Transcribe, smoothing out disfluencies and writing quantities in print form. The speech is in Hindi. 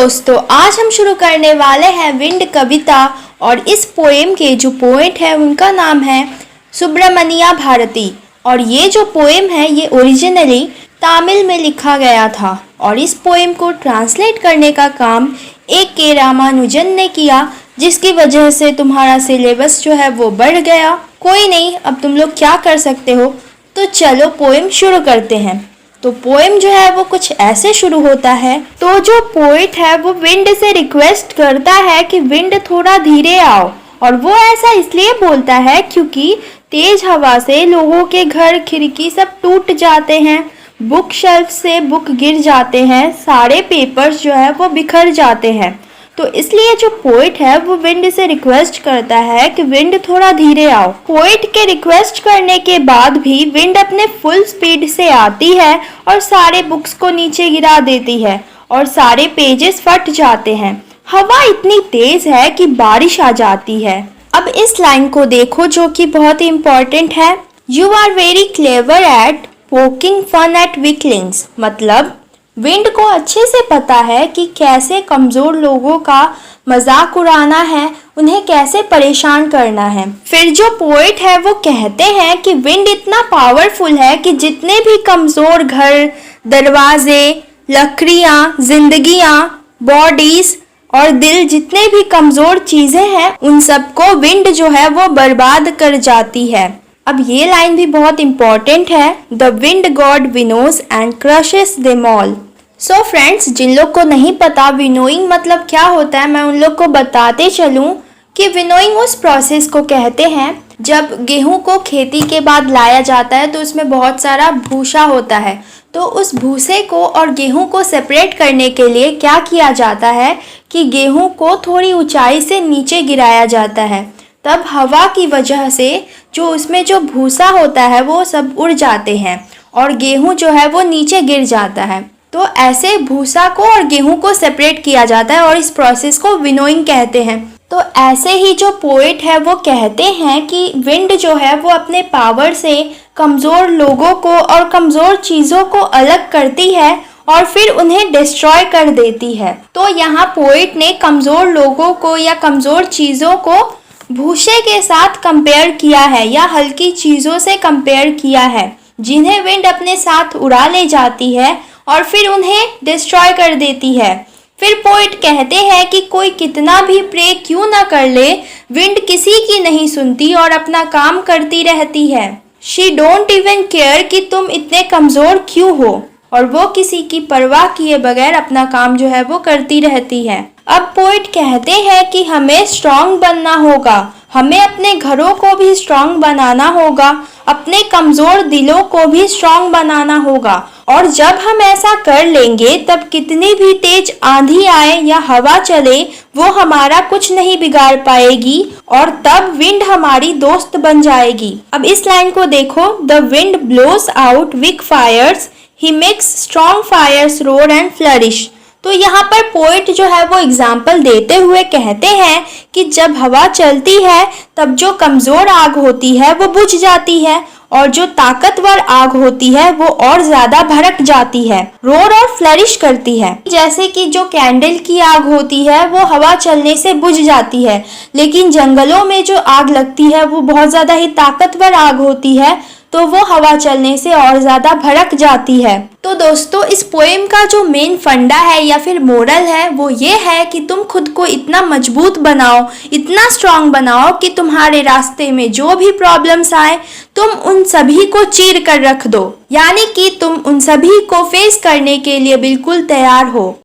दोस्तों, आज हम शुरू करने वाले हैं विंड कविता। और इस पोएम के जो पोएट है उनका नाम है सुब्रमण्या भारती। और ये जो पोएम है ये ओरिजिनली तमिल में लिखा गया था और इस पोएम को ट्रांसलेट करने का काम के रामानुजन ने किया, जिसकी वजह से तुम्हारा सिलेबस जो है वो बढ़ गया। कोई नहीं, अब तुम लोग क्या कर सकते हो। तो चलो पोएम शुरू करते हैं। तो पोएम जो है वो कुछ ऐसे शुरू होता है। तो जो पोएट है वो विंड से रिक्वेस्ट करता है कि विंड थोड़ा धीरे आओ, और वो ऐसा इसलिए बोलता है क्योंकि तेज हवा से लोगों के घर खिड़की सब टूट जाते हैं, बुक शेल्फ से बुक गिर जाते हैं, सारे पेपर्स जो है वो बिखर जाते हैं। तो इसलिए जो पोएट है वो विंड से रिक्वेस्ट करता है कि विंड थोड़ा धीरे आओ। पोएट के रिक्वेस्ट करने के बाद भी विंड अपने फुल स्पीड से आती है और सारे बुक्स को नीचे गिरा देती है और सारे पेजेस फट जाते हैं। हवा इतनी तेज है कि बारिश आ जाती है। अब इस लाइन को देखो जो कि बहुत ही इम्पोर्टेंट है। You are very clever at poking fun at weaklings. मतलब विंड को अच्छे से पता है कि कैसे कमजोर लोगों का मजाक उड़ाना है, उन्हें कैसे परेशान करना है। फिर जो पोएट है वो कहते हैं कि विंड इतना पावरफुल है कि जितने भी कमजोर घर, दरवाजे, लकड़ियाँ, जिंदगियाँ, बॉडीज और दिल, जितने भी कमजोर चीजें हैं उन सबको विंड जो है वो बर्बाद कर जाती है। अब ये लाइन भी बहुत इंपॉर्टेंट है। The wind god winnows and crushes them all. So friends, जिन लोग को नहीं पता विनोइंग मतलब क्या होता है, मैं उन लोग को बताते चलूं कि विनोइंग उस प्रोसेस को कहते हैं जब गेहूं को खेती के बाद लाया जाता है तो उसमें बहुत सारा भूसा होता है। तो उस भूसे को और गेहूं को सेपरेट करने के लिए क्या किया जाता है कि गेहूं को थोड़ी ऊंचाई से नीचे गिराया जाता है। तब हवा की वजह से जो उसमें जो भूसा होता है वो सब उड़ जाते हैं और गेहूं जो है वो नीचे गिर जाता है। तो ऐसे भूसा को और गेहूं को सेपरेट किया जाता है और इस प्रोसेस को विनोइंग कहते हैं। तो ऐसे ही जो पोएट है वो कहते हैं कि विंड जो है वो अपने पावर से कमज़ोर लोगों को और कमज़ोर चीज़ों को अलग करती है और फिर उन्हें डिस्ट्रॉय कर देती है। तो यहाँ पोएट ने कमज़ोर लोगों को या कमज़ोर चीज़ों को भूसे के साथ कंपेयर किया है या हल्की चीज़ों से कंपेयर किया है, जिन्हें विंड अपने साथ उड़ा ले जाती है और फिर उन्हें डिस्ट्रॉय कर देती है। फिर पोएट कहते हैं कि कोई कितना भी प्रे क्यों ना कर ले, विंड किसी की नहीं सुनती और अपना काम करती रहती है। शी डोंट इवन केयर कि तुम इतने कमज़ोर क्यों हो, और वो किसी की परवाह किए बगैर अपना काम जो है वो करती रहती है। अब पोएट कहते हैं कि हमें स्ट्रांग बनना होगा, हमें अपने घरों को भी स्ट्रांग बनाना होगा, अपने कमज़ोर दिलों को भी स्ट्रांग बनाना होगा। और जब हम ऐसा कर लेंगे तब कितनी भी तेज आंधी आए या हवा चले वो हमारा कुछ नहीं बिगाड़ पाएगी और तब विंड हमारी दोस्त बन जाएगी। अब इस लाइन को देखो। The wind blows out weak fires, he makes strong fires roar and flourish. तो यहाँ पर पोएट जो है वो एग्जाम्पल देते हुए कहते हैं कि जब हवा चलती है तब जो कमज़ोर आग होती है वो बुझ जाती है और जो ताकतवर आग होती है वो और ज़्यादा भड़क जाती है, रोर और फ्लरिश करती है। जैसे कि जो कैंडल की आग होती है वो हवा चलने से बुझ जाती है, लेकिन जंगलों में जो आग लगती है वो बहुत ज़्यादा ही ताकतवर आग होती है, तो वो हवा चलने से और ज़्यादा भड़क जाती है। तो दोस्तों, इस पोएम का जो मेन फंडा है या फिर मोरल है वो ये है कि तुम खुद को इतना मजबूत बनाओ, इतना स्ट्रांग बनाओ कि तुम्हारे रास्ते में जो भी प्रॉब्लम्स आए तुम उन सभी को चीर कर रख दो, यानी कि तुम उन सभी को फेस करने के लिए बिल्कुल तैयार हो।